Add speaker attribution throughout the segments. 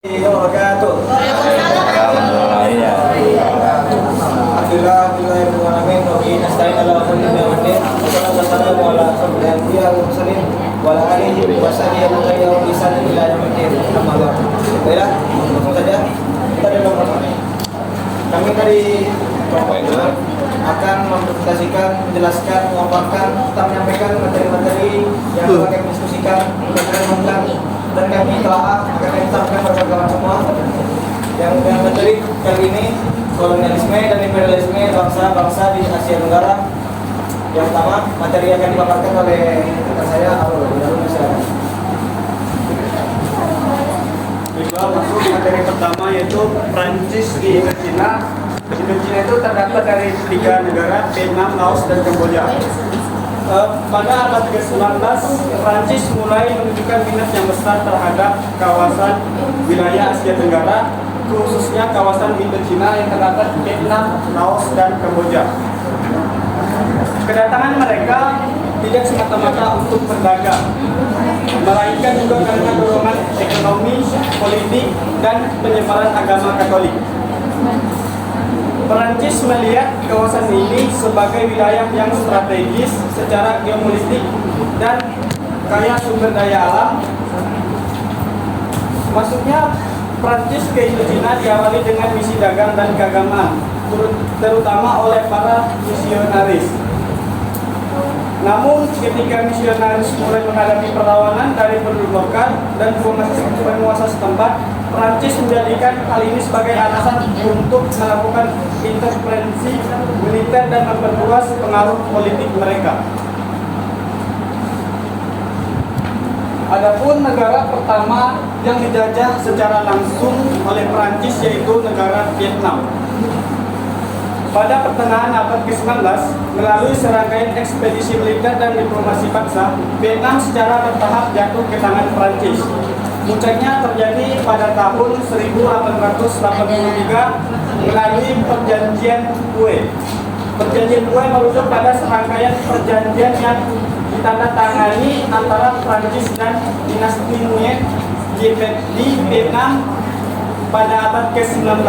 Speaker 1: Kami dari akan mempresentasikan, menjelaskan, memaparkan, tetap menyampaikan materi-materi yang akan kami diskusikan, mengenai dan kami telah akan kami sampaikan kepada kawan semua. Yang materi kali ini kolonialisme dan imperialisme bangsa-bangsa di Asia Tenggara. Yang pertama materi yang akan dipaparkan oleh rekan saya Alul.
Speaker 2: Kita masuk materi pertama yaitu Prancis di Indochina. Indochina itu terdapat dari 3 negara, Vietnam, Laos, dan Kamboja. Pada abad ke-19, Prancis mulai menunjukkan minat yang besar terhadap kawasan wilayah Asia Tenggara, khususnya kawasan Indochina yang terdapat Vietnam, Laos, dan Kamboja. Kedatangan mereka tidak semata-mata untuk berdagang, melainkan juga karena dorongan ekonomi, politik, dan penyebaran agama Katolik. Perancis melihat kawasan ini sebagai wilayah yang strategis secara geopolitik dan kaya sumber daya alam. Masuknya Perancis ke Indochina diawali dengan misi dagang dan keagamaan, terutama oleh para misionaris. Namun ketika misionaris mulai menghadapi perlawanan dari penduduk lokal dan penguasa setempat, Prancis menjadikan hal ini sebagai alasan untuk melakukan intervensi militer dan memperluas pengaruh politik mereka. Adapun negara pertama yang dijajah secara langsung oleh Prancis yaitu negara Vietnam. Pada pertengahan abad ke-19, melalui serangkaian ekspedisi militer dan diplomasi paksa, Vietnam secara bertahap jatuh ke tangan Prancis. Puncaknya terjadi pada tahun 1883 melalui Perjanjian Hue. Perjanjian Hue merujuk pada serangkaian perjanjian yang ditandatangani antara Prancis dan dinasti Nguyen di Vietnam pada abad ke-19.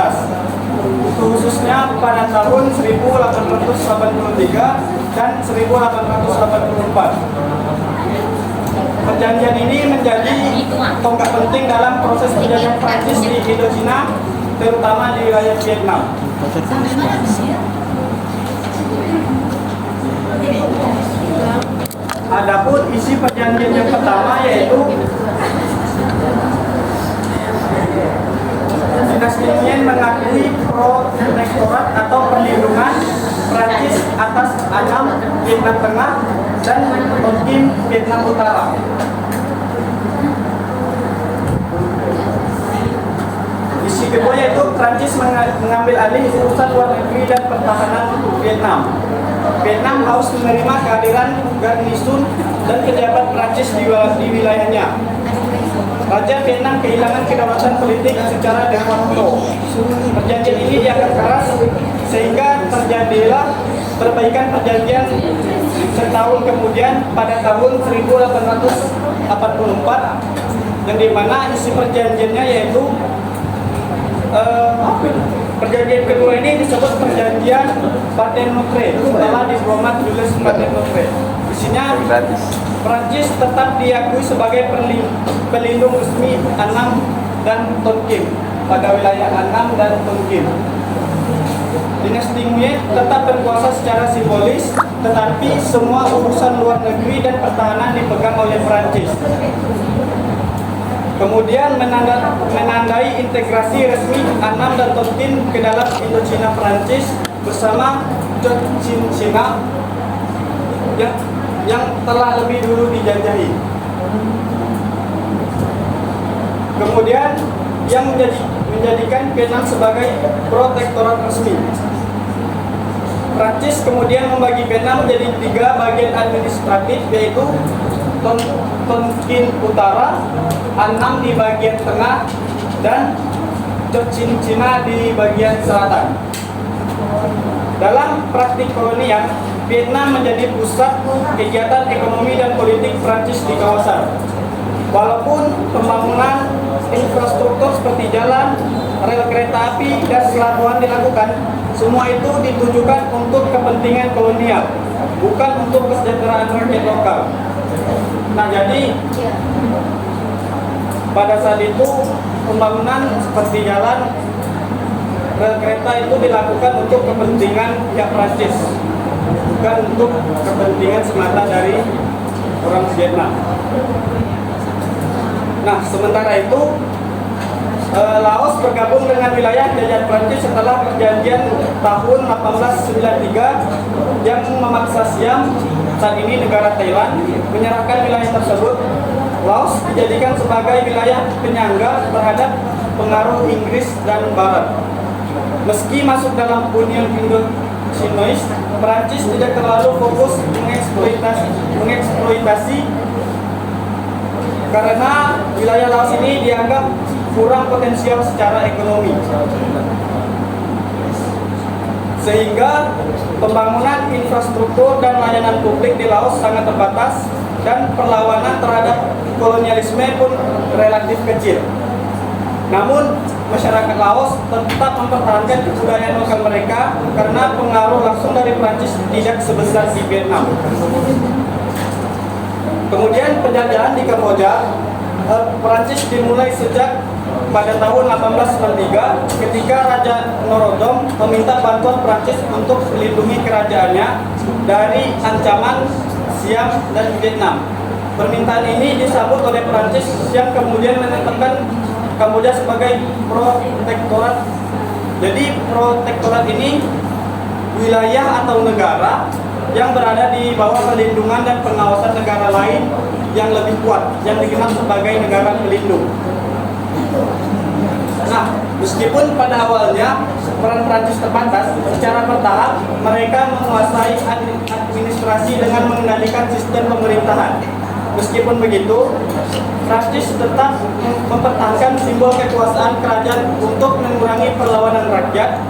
Speaker 2: Khususnya pada tahun 1883 dan 1884. Perjanjian ini menjadi tonggak penting dalam proses penjajahan Prancis di Indochina, terutama di wilayah Vietnam. Adapun isi perjanjian yang pertama yaitu dinasti Nguyen mengakui protektorat atau perlindungan Prancis atas Annam Vietnam Tengah dan Tonkin Vietnam Utara. Isi kedua yaitu Prancis mengambil alih urusan luar negeri dan pertahanan Vietnam. Vietnam harus menerima kehadiran garnison dan pejabat Prancis di wilayahnya. Raja Vietnam kehilangan kedaulatan politik secara de facto. Perjanjian ini dianggap keras sehingga terjadilah perbaikan perjanjian setahun kemudian pada tahun 1844 yang dimana isi perjanjiannya yaitu perjanjian kedua ini disebut perjanjian Paternoster setelah diplomat Jules Paternoster. Isinya Prancis tetap diakui sebagai pelindung resmi Annam dan Tonkin pada wilayah Annam dan Tonkin. Dinasti Nguyen tetap berkuasa secara simbolis, tetapi semua urusan luar negeri dan pertahanan dipegang oleh Prancis. Kemudian menandai integrasi resmi Annam dan Tonkin ke dalam Indochina Prancis bersama Cochinchina yang telah lebih dulu dijajahi. Kemudian yang menjadikan Vietnam sebagai protektorat resmi. Prancis kemudian membagi Vietnam menjadi 3 bagian administratif, yaitu Tonkin Utara, Annam di bagian tengah, dan Cochinchina di bagian selatan. Dalam praktik kolonial, Vietnam menjadi pusat kegiatan ekonomi dan politik Prancis di kawasan. Walaupun pembangunan infrastruktur seperti jalan, rel kereta api, dan pelabuhan dilakukan, semua itu ditujukan untuk kepentingan kolonial, bukan untuk kesejahteraan rakyat lokal. Nah, jadi pada saat itu pembangunan seperti jalan, rel kereta itu dilakukan untuk kepentingan pihak Prancis, bukan untuk kepentingan semata dari orang Vietnam. Nah, sementara itu Laos bergabung dengan wilayah jajahan Prancis setelah perjanjian tahun 1893 yang memaksa Siam, saat ini negara Thailand, menyerahkan wilayah tersebut. Laos dijadikan sebagai wilayah penyangga terhadap pengaruh Inggris dan Barat. Meski masuk dalam Union Indochinois, Prancis tidak terlalu fokus mengeksploitasi karena wilayah Laos ini dianggap kurang potensial secara ekonomi, sehingga pembangunan infrastruktur dan layanan publik di Laos sangat terbatas dan perlawanan terhadap kolonialisme pun relatif kecil. Namun masyarakat Laos tetap mempertahankan kebudayaan lokal mereka karena pengaruh langsung dari Prancis tidak sebesar di Vietnam. Kemudian penjajahan di Kamboja, Prancis dimulai sejak pada tahun 1893 ketika Raja Norodom meminta bantuan Prancis untuk melindungi kerajaannya dari ancaman Siam dan Vietnam. Permintaan ini disambut oleh Prancis yang kemudian menetapkan Kamboja sebagai protektorat. Jadi protektorat ini wilayah atau negara yang berada di bawah perlindungan dan pengawasan negara lain yang lebih kuat, yang dikenal sebagai negara pelindung. Nah, meskipun pada awalnya peran Prancis terbatas, secara bertahap mereka menguasai administrasi dengan mengendalikan sistem pemerintahan. Meskipun begitu, Prancis tetap mempertahankan simbol kekuasaan kerajaan untuk mengurangi perlawanan rakyat.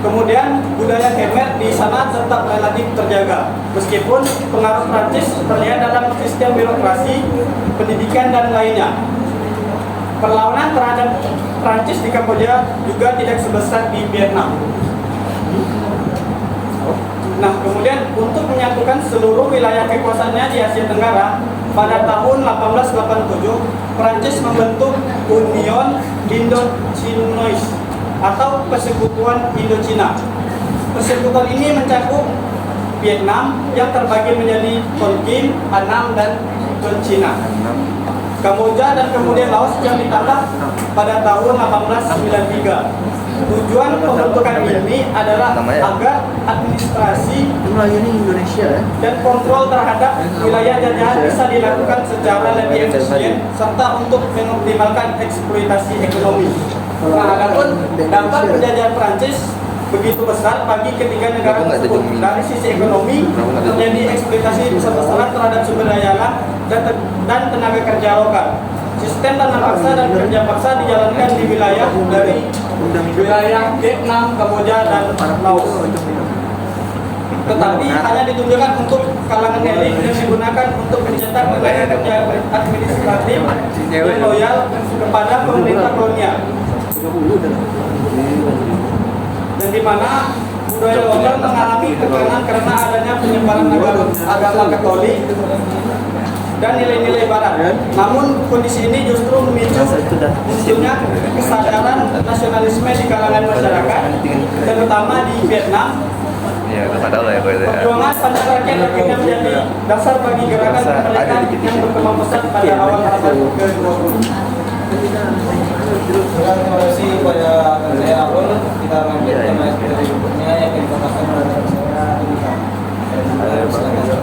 Speaker 2: Kemudian budaya Khmer di sana tetap relatif terjaga, meskipun pengaruh Prancis terlihat dalam sistem birokrasi, pendidikan dan lainnya. Perlawanan terhadap Prancis di Kamboja juga tidak sebesar di Vietnam. Nah, kemudian untuk menyatukan seluruh wilayah kekuasaannya di Asia Tenggara, pada tahun 1887 Prancis membentuk Union Indochinois atau Persekutuan Indochina. Persekutuan ini mencakup Vietnam yang terbagi menjadi Tonkin, Annam, dan Indochina, Kamboja, dan kemudian Laos yang ditambah pada tahun 1893. Tujuan pembentukan ini adalah agar administrasi dan kontrol terhadap wilayah jajahan bisa dilakukan secara lebih efisien serta untuk mengoptimalkan eksploitasi ekonomi. Nah, adapun dampak penjajahan Prancis begitu besar bagi ketiga negara tersebut. Dari sisi ekonomi, terjadi eksploitasi besar-besaran terhadap sumber daya alam dan tenaga kerja lokal. Sistem tanah paksa dan kerja paksa dijalankan di wilayah dari wilayah Vietnam, Kamboja, dan Laos. Tetapi hanya ditunjukkan untuk kalangan elit yang digunakan untuk mencetak tenaga kerja administratif yang loyal kepada pemerintah kolonial. Dan di mana budaya lokal mengalami tekanan karena adanya penyebaran agama Katolik dan nilai-nilai Barat. Namun kondisi ini justru memicu munculnya kesadaran nasionalisme di kalangan masyarakat, terutama di Vietnam. Perjuangan panjang rakyat akhirnya menjadi dasar bagi gerakan kemerdekaan yang berkembang pesat pada awal abad ke-20.
Speaker 1: Terima kasih kepada saya Abdul. Kita lanjut ke materi berikutnya yang informasi dari saya. Silakan.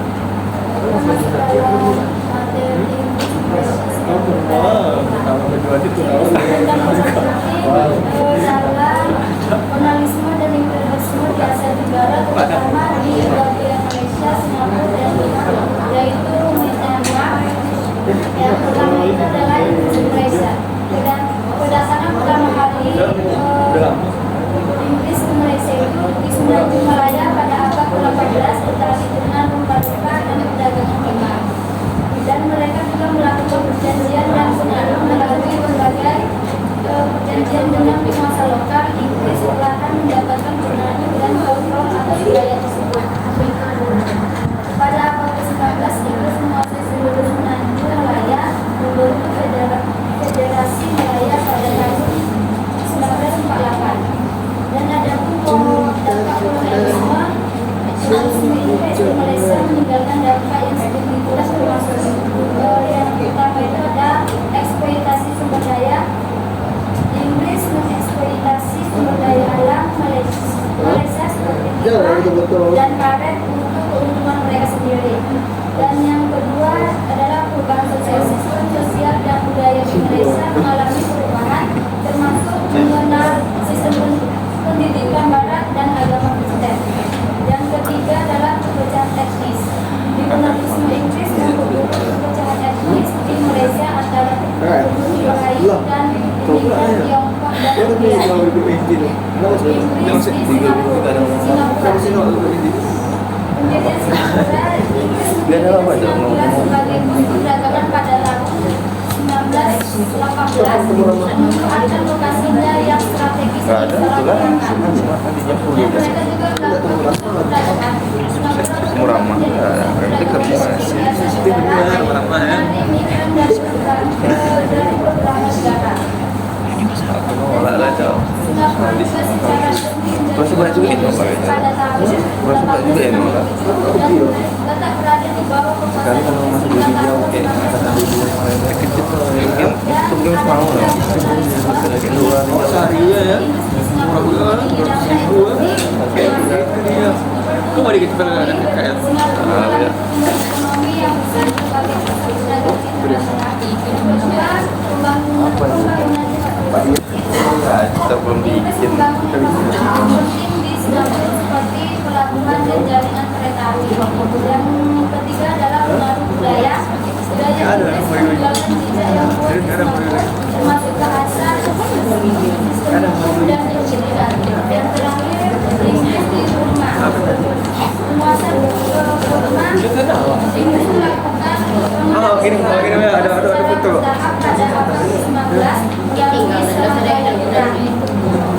Speaker 3: Kolonialisme dan imperialisme di Asia Tenggara, terutama di bagian Malaysia, Singapura, dan Vietnam, yaitu Myanmar. Yang pertama itu adalah Malaysia. Dan berdasarkan pertama kali Inggris ke Malaysia itu di Sungai Malaya pada abad ke-18 tetapi dengan membaca dan perdagangan emas. Dan mereka juga melakukan perjanjian dan pengaruh Amerika, Tiongkok, dan India. Inggris di Singapura. Pendirian Singapura, Inggris mendirikan Singapura sebagai pusat perdagangan pada tahun 1918 memanfaatkan lokasinya yang strategis di Selat Malaka. Dan mereka juga melakukan perdagangan. Singapura menjadi strategis biasa negara menarik migran dari beberapa negara. Singapura juga secara resmi menjadi Inggris pada tahun 1890 dan tetap berada di bawah kekuasaan ekonomi yang besar sebagai pusat perdagangan internasional.
Speaker 4: Kita belum bikin.
Speaker 3: Penting di Singapura seperti pelabuhan dan jaringan kereta api. Yang ketiga adalah pengaruh budaya. Budaya Inggris meninggalkan jejak yang kuat di Singapura, termasuk bahasa, sistem dan pendidikan. Dan terakhir, Inggris di Burma. Penguasaan Burma, Inggris melakukan tahap pada abad ke-19 yang disebut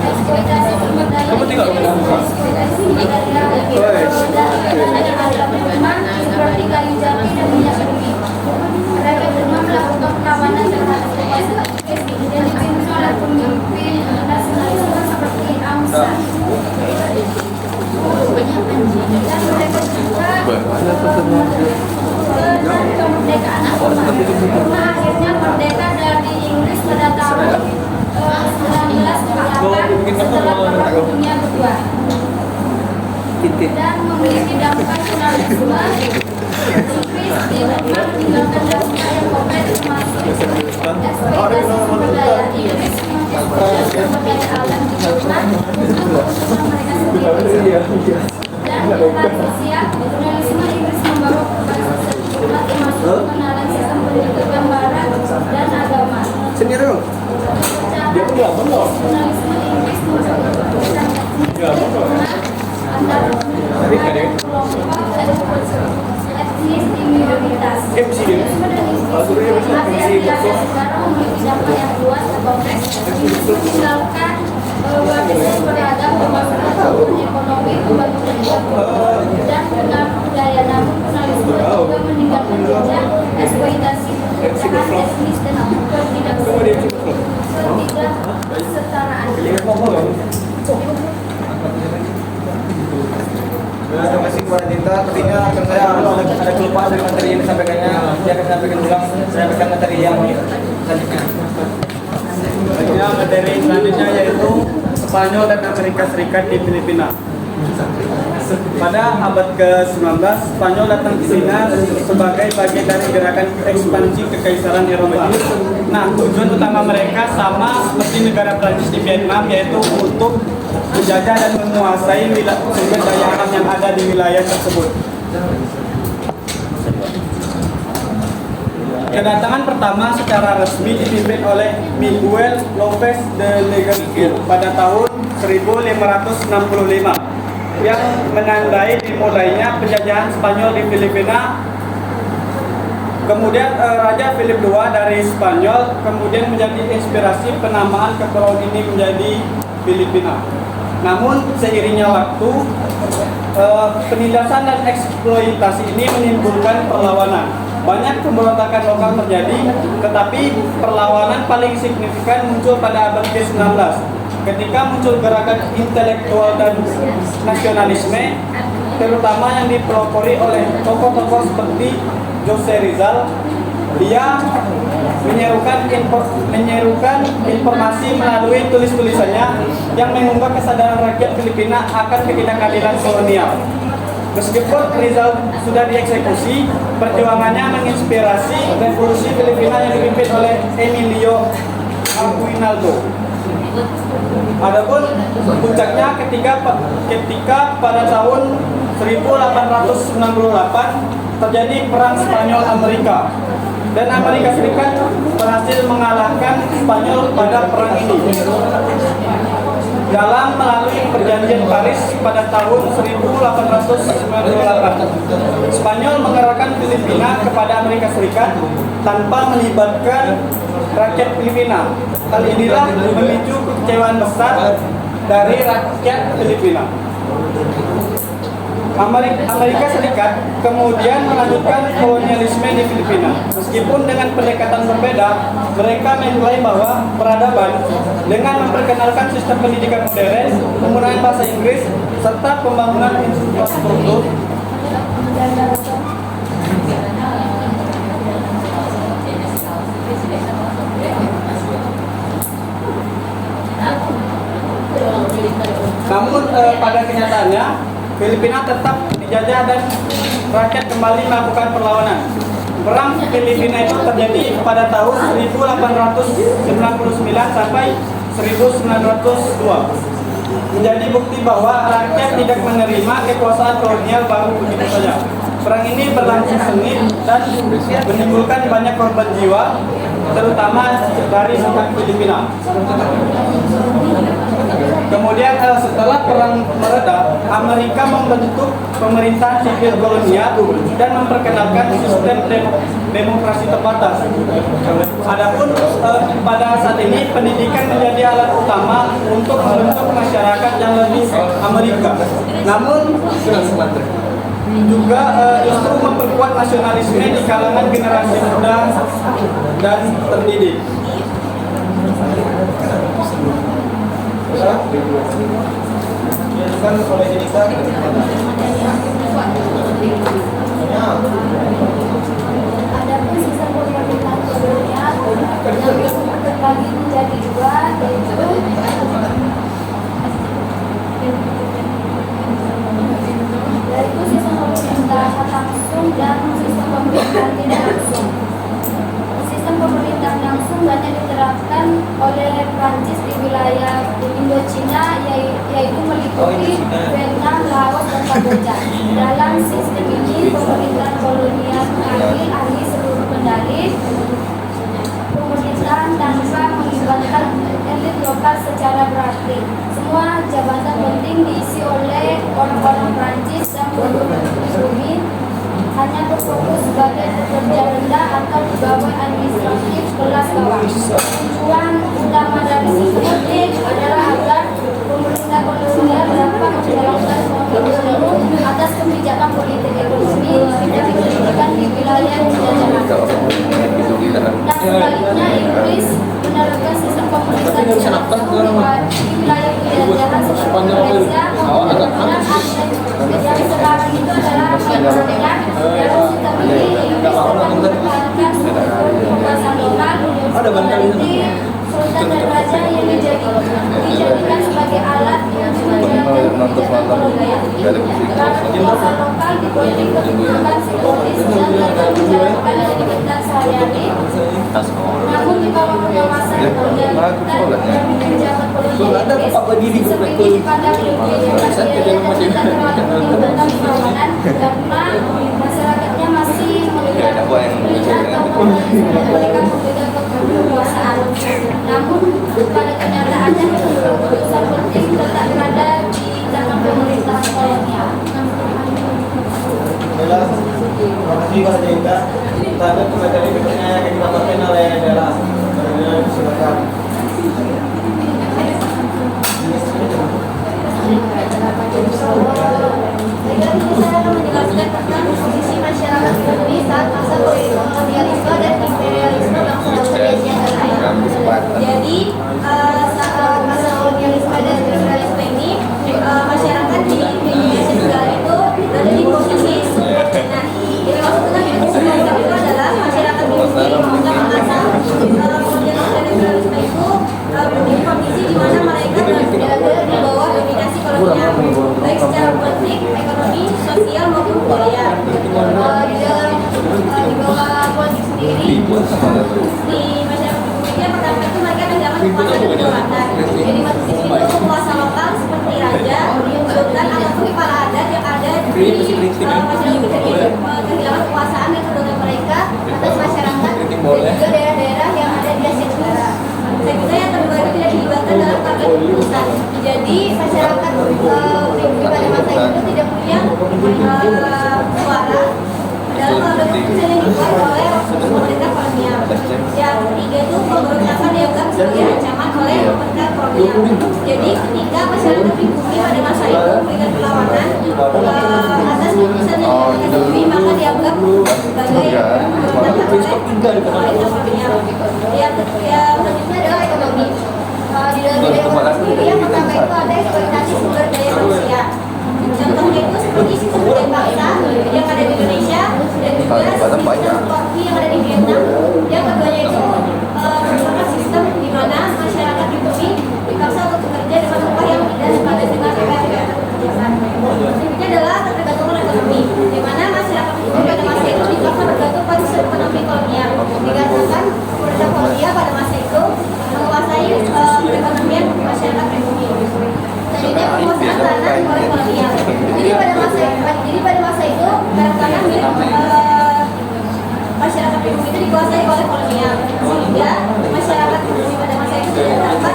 Speaker 3: eksploitasi sumber daya seperti kayu jati dan minyak bumi. Mereka semua melakukan perlawanan terhadap kekuasaan Inggris dan dipimpin oleh pemimpin nasionalisme seperti AMSA. Dan mereka juga kemerdekaan Burma akhirnya merdeka dari Inggris pada tahun 1948 setelah Perang Dunia Kedua dan memiliki dampak nasionalisme. Inggris di Burma meninggalkan daftar yang konkret termasuk eksploitasi sumber daya. Inggris mengeksploitasi sumber daya alam di Burma untuk kepentingan mereka sendiri. Dan tentang sosial, nasionalisme Inggris membawa perubahan sosial di Burma termasuk pengenalan sistem pendidikan yang barat dan agama.
Speaker 2: Sendiri dong.
Speaker 3: Nasionalisme Inggris membawa perubahan antara kelompok etnis di minoritas. Nasionalisme dan Inggris sekarang memiliki dampak yang luas ke Kongres. Inggris meninggalkan warisan beragam pembangunan ekonomi, pembangunan dan pengaruh budaya. Namun nasionalisme juga meninggalkan jejak eksploitasi pekerjaan etnis dan ketidaksetaraan.
Speaker 1: Terima kasih kepada Dita. Sepertinya akan saya ada kelupaan dari materi yang disampaikannya. Dia akan sampaikan ulang. Saya akan materi yang selanjutnya.
Speaker 2: Materi selanjutnya yaitu Spanyol dan Amerika Serikat di Filipina. Pada abad ke-19, Spanyol datang ke sini sebagai bagian dari gerakan ekspansi kekaisaran Eropa. Nah, tujuan utama mereka sama seperti negara Prancis di Vietnam, yaitu untuk menjajah dan menguasai sumber daya alam yang ada di wilayah tersebut. Kedatangan pertama secara resmi dipimpin oleh Miguel López de Legazpi pada tahun 1565 yang menandai dimulainya penjajahan Spanyol di Filipina. Kemudian Raja Philip II dari Spanyol kemudian menjadi inspirasi penamaan kepulauan ini menjadi Filipina. Namun seiringnya waktu, penindasan dan eksploitasi ini menimbulkan perlawanan. Banyak pemberontakan lokal terjadi, tetapi perlawanan paling signifikan muncul pada abad ke-19 ketika muncul gerakan intelektual dan nasionalisme, terutama yang dipelopori oleh tokoh-tokoh seperti Jose Rizal. Dia menyerukan informasi melalui tulis-tulisannya yang mengungkap kesadaran rakyat Filipina akan ketidakadilan kolonial. Meskipun Rizal sudah dieksekusi, perjuangannya menginspirasi revolusi Filipina yang dipimpin oleh Emilio Aguinaldo. Adapun puncaknya ketika pada tahun 1898 terjadi Perang Spanyol Amerika. dan Amerika Serikat berhasil mengalahkan Spanyol pada perang ini. Dalam melalui perjanjian Paris pada tahun 1898, Spanyol mengerahkan Filipina kepada Amerika Serikat tanpa melibatkan rakyat Filipina. Hal inilah memicu kekecewaan besar dari rakyat Filipina. Amerika Serikat kemudian melanjutkan kolonialisme di Filipina. Meskipun dengan pendekatan berbeda, mereka mengklaim bahwa peradaban dengan memperkenalkan sistem pendidikan modern, penggunaan bahasa Inggris, serta pembangunan infrastruktur namun pada kenyataannya Filipina tetap dijajah dan rakyat kembali melakukan perlawanan. Perang Filipina itu terjadi pada tahun 1899 sampai 1902. Menjadi bukti bahwa rakyat tidak menerima kekuasaan kolonial baru begitu saja. Perang ini berlangsung sengit dan menimbulkan banyak korban jiwa, terutama dari pihak Filipina. Kemudian setelah perang mereda, Amerika membentuk pemerintahan sipil kolonial dan memperkenalkan sistem demokrasi terbatas. Adapun pada saat ini pendidikan menjadi alat utama untuk membentuk masyarakat yang lebih Amerika. Namun juga justru memperkuat nasionalisme di kalangan generasi muda dan terdidik.
Speaker 1: Kan oleh Jenisa.
Speaker 3: Adapun sistem pemerintahan kolonial yang terbagi menjadi dua, yaitu sistem pemerintahan langsung dan sistem pemerintahan tidak langsung. Sistem pemerintahan langsung banyak diterapkan oleh Prancis di wilayah Indochina, yaitu meliputi Vietnam, Laos, dan Kamboja. Dalam sistem ini, pemerintahan kolonial mengambil alih seluruh kendali pemerintahan tanpa melibatkan elit lokal secara berarti. Semua jabatan penting diisi oleh orang-orang Prancis dan bumi hanya berfokus sebagai pekerja rendah atau pegawai administratif kelas bawah. Tujuan utama dari sistem ini adalah agar pemerintah kolonial dapat menjalankan kontrol atas kebijakan politik ekonomi dan pendidikan di wilayah penjajahan. Dan sebaliknya, Inggris menerapkan sistem pemerintahan di wilayah penjajahan seperti Malaysia, yang sekarang itu adalah Filipina. Dalam sistem ini, Inggris dapat mempertahankan kekuasaan lokal seperti sultan dan raja yang dijadikan sebagai alat untuk menjalankan kebijakan kolonial. Karena kekuasaan lokal dipolitik kebijakan psikologis dan dapat menjalankan aktivitas sehari-hari. Namun di bawah pengawasan kolonial dan pejabat kolonial Inggris, sistem ini dipandang lebih dan terlalu menimbulkan perlawanan karena masyarakatnya masih melihat mereka memegang kekuasaan. Namun pada kenyataannya keputusan penting tetap berada di tangan pemerintahan kolonial.
Speaker 1: Adalah, terima kasih Pak Jenita. Kita ada materi berikutnya yang kita dapatkan oleh adalah silakan.
Speaker 3: Saya akan menjelaskan tentang posisi masyarakat Indonesia saat masa kolonialisme dan imperialisme yang sedang terjadi. Jadi saat masa kolonialisme dan imperialisme ini masyarakat di Indonesia Tenggara itu ada di posisi subordinat. Jadi maksudnya subordinat itu adalah masyarakat di masa kolonialisme dan imperialisme itu di kondisi di mana mereka berada di bawah dominasi kolonial, baik secara politik, ekonomi, sosial maupun budaya. Di bawah politik sendiri, di masyarakat Indonesia pertama itu mereka kehilangan kekuasaan dan kedaulatan. Jadi di sini itu penguasa lokal seperti raja, sultan ataupun kepala adat yang ada di masyarakat ini kehilangan kekuasaan dan kedaulatan mereka atas masyarakat pribumi pada masa itu tidak punya suara dalam produk keputusan yang dibuat oleh pemerintah kolonial. Yang ketiga itu pemberontakan dianggap sebagai ancaman oleh pemerintah kolonial. Jadi ketika masyarakat pribumi pada masa itu memberikan perlawanan atas keputusan yang dibuat oleh pribumi, maka dianggap sebagai pemberontakan oleh pemerintah kolonial. Yang selanjutnya adalah ekonomi. Di dalam bidang ekonomi sendiri yang pertama itu ada eksploitasi sumber daya manusia. Contohnya itu seperti sistem budaya bangsa yang ada di Indonesia dan juga sistem Turki yang ada di Vietnam. Yang keduanya itu merupakan sistem di mana masyarakat pribumi dipaksa untuk bekerja dengan upah yang tidak sepadan dengan apa yang mereka kerjakan. Berikutnya adalah ketergantungan ekonomi, di mana masyarakat pribumi pada masa itu dipaksa bergantung pada sistem ekonomi kolonial. Dikarenakan pemerintah kolonial pada masa itu menguasai perekonomian masyarakat pribumi. Selanjutnya penguasaan tanah oleh kolonial. Jadi pada masa itu tanah milik masyarakat pribumi itu dikuasai oleh kolonial, sehingga masyarakat pribumi pada masa itu tidak dapat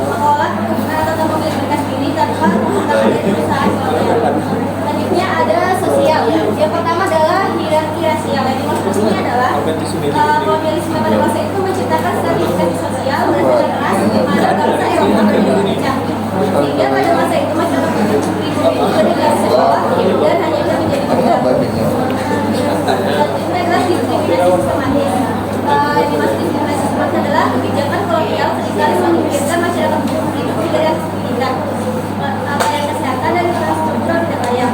Speaker 3: mengolah kebutuhan atau memiliki mereka sendiri tanpa menggunakan dari perusahaan kolonial. Selanjutnya ada sosial. Yang pertama adalah hierarki rasial. Yang dimaksud di sini adalah kolonialisme pada masa itu menciptakan stratifikasi sosial berdasarkan ras di mana bangsa Eropa berpecah. Sehingga pada masa itu masyarakat pribumi itu dari kelas bawah dan hanya bisa menjadi budak. Selanjutnya adalah diskriminasi sistematis. Yang dimaksud diskriminasi sistematis adalah kebijakan kolonial seringkali menyingkirkan masyarakat pribumi dari akses pendidikan, layanan kesehatan dan infrastruktur tidak layak.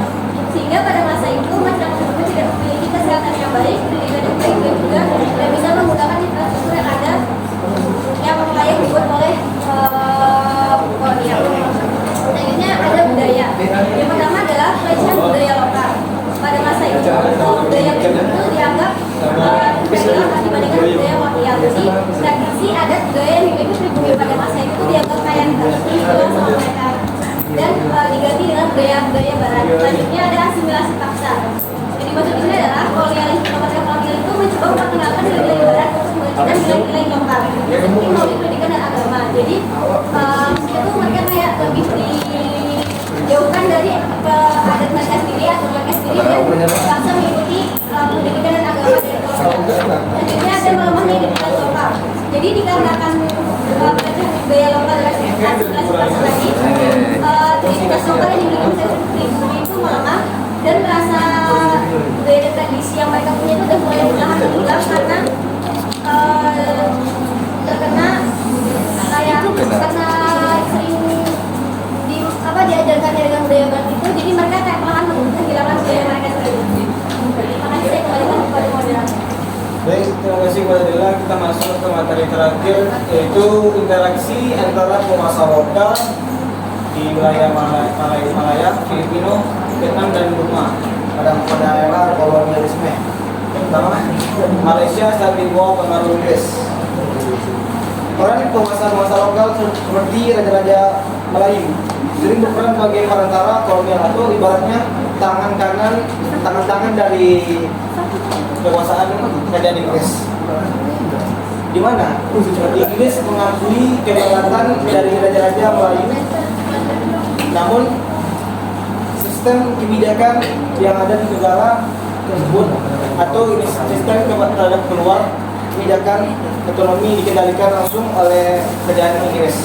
Speaker 3: Sehingga pada masa itu masyarakat pribumi tidak memiliki kesehatan yang baik, pendidikan yang baik dan juga tidak bisa menggunakan infrastruktur yang ada yang layak dibuat oleh kolonial. Selanjutnya ada budaya. Yang pertama adalah pelecehan budaya lokal. Pada masa itu budaya itu dianggap superior dibandingkan budaya kolonial. Jadi tradisi adat budaya yang dimiliki pribumi pada masa itu dianggap kayak tidak sama mereka dan diganti dengan budaya-budaya barat. Selanjutnya ada asimilasi paksa. Jadi maksud ini adalah kolonial itu mencoba memperkenalkan nilai-nilai barat dan nilai-nilai lokal seperti melalui pendidikan dan agama. Jadi itu mereka kayak lebih dijauhkan dari adat mereka sendiri atau mereka sendiri dan bangsa mengikuti pendidikan dan agama dari kolonial. Selanjutnya ada melemahnya identitas lokal. Jadi dikarenakan budaya lokal dan asimilasi paksa tadi, identitas lokal yang dimiliki masyarakat pribumi itu melemah dan merasa budaya dan tradisi yang mereka punya itu udah mulai perlahan hilang karena terkena kayak karena sering diajarkan dengan budaya barat itu, jadi mereka kayak perlahan kehilangan budaya mereka sendiri. Makanya saya kembalikan kepada moderator.
Speaker 1: Baik, terima kasih kepada Dela. Kita masuk ke materi terakhir, yaitu interaksi antara penguasa lokal di wilayah Malaya, Filipino, Vietnam, dan Burma pada era kolonialisme. Pertama, Malaysia saat di bawah pengaruh Inggris. Peran penguasa lokal seperti Raja-Raja Melayu sering berperan sebagai perantara kolonial atau ibaratnya tangan dari kekuasaan kerajaan Inggris. Di mana Inggris mengakui kedaulatan dari Raja-Raja Melayu, namun sistem kebijakan yang ada di negara tersebut atau sistem terhadap keluar kebijakan ekonomi dikendalikan langsung oleh kerajaan Inggris.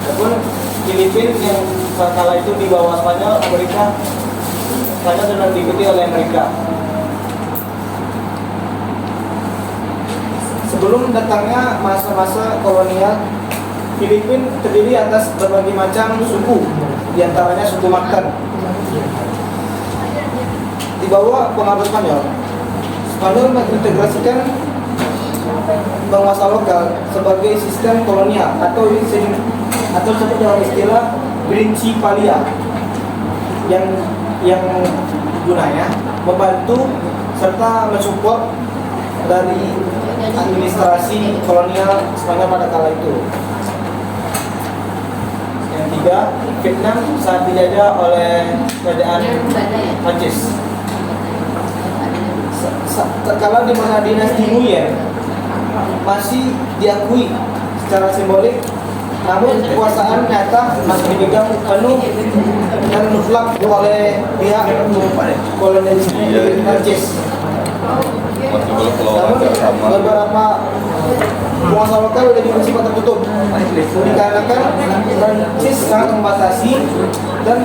Speaker 1: Adapun Filipina yang kala itu di bawah Spanyol, Amerika, Spanyol sudah diikuti oleh Amerika. Sebelum datangnya masa-masa kolonial, Filipina terdiri atas berbagai macam suku, diantaranya suku Mactan. Di bawah pengaruh Spanyol, Spanyol mengintegrasikan penguasa lokal sebagai sistem kolonial atau disebut dalam istilah Principalia yang gunanya membantu serta mensupport dari administrasi kolonial Spanyol pada kala itu. Yang tiga, Vietnam saat dijajah oleh kerajaan Prancis. Terkala di mana dinasti Nguyen masih diakui secara simbolik namun kekuasaan nyata masih dipegang penuh dan mutlak oleh pihak kolonialis Prancis.
Speaker 4: Masih belum keluar
Speaker 1: Namun
Speaker 4: sama.
Speaker 1: beberapa penguasa lokal sudah bersifat tertutup dikarenakan Prancis sangat membatasi dan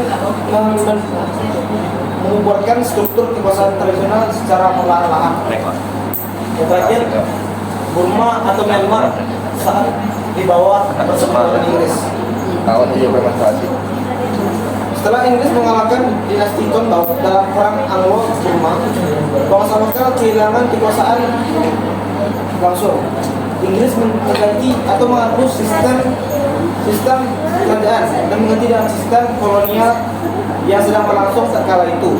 Speaker 1: mengumpulkan struktur kekuasaan tradisional secara perlahan-lahan. Yang terakhir, Burma atau Myanmar saat di bawah persekutuan Inggris.
Speaker 4: Kawan dia bermasalah.
Speaker 1: Setelah Inggris mengalahkan dinasti Tontao dalam perang Anglo-Burma, bangsa lokal kehilangan kekuasaan langsung. Inggris mengganti atau menghapus sistem kerajaan dan mengganti dengan sistem kolonial yang sedang berlangsung kala itu.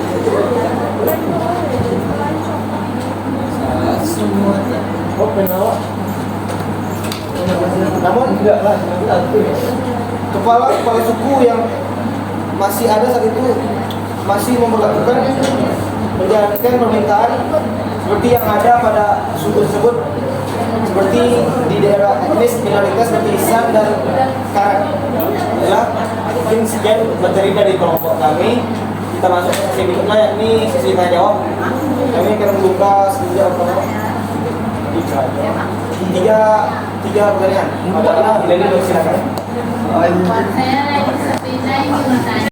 Speaker 1: Namun kepala suku yang masih ada saat itu masih memperlakukan menjalankan permintaan seperti yang ada pada suku tersebut, seperti di daerah etnis minoritas seperti Isan dan Karak. Ya, mungkin sekian materi dari kelompok kami. Kita masuk ke sesi berikutnya, yakni sesi tanya jawab. Kami akan membuka tiga pertanyaan. Ada Leni, silakan.
Speaker 3: Saya lagi seperti ini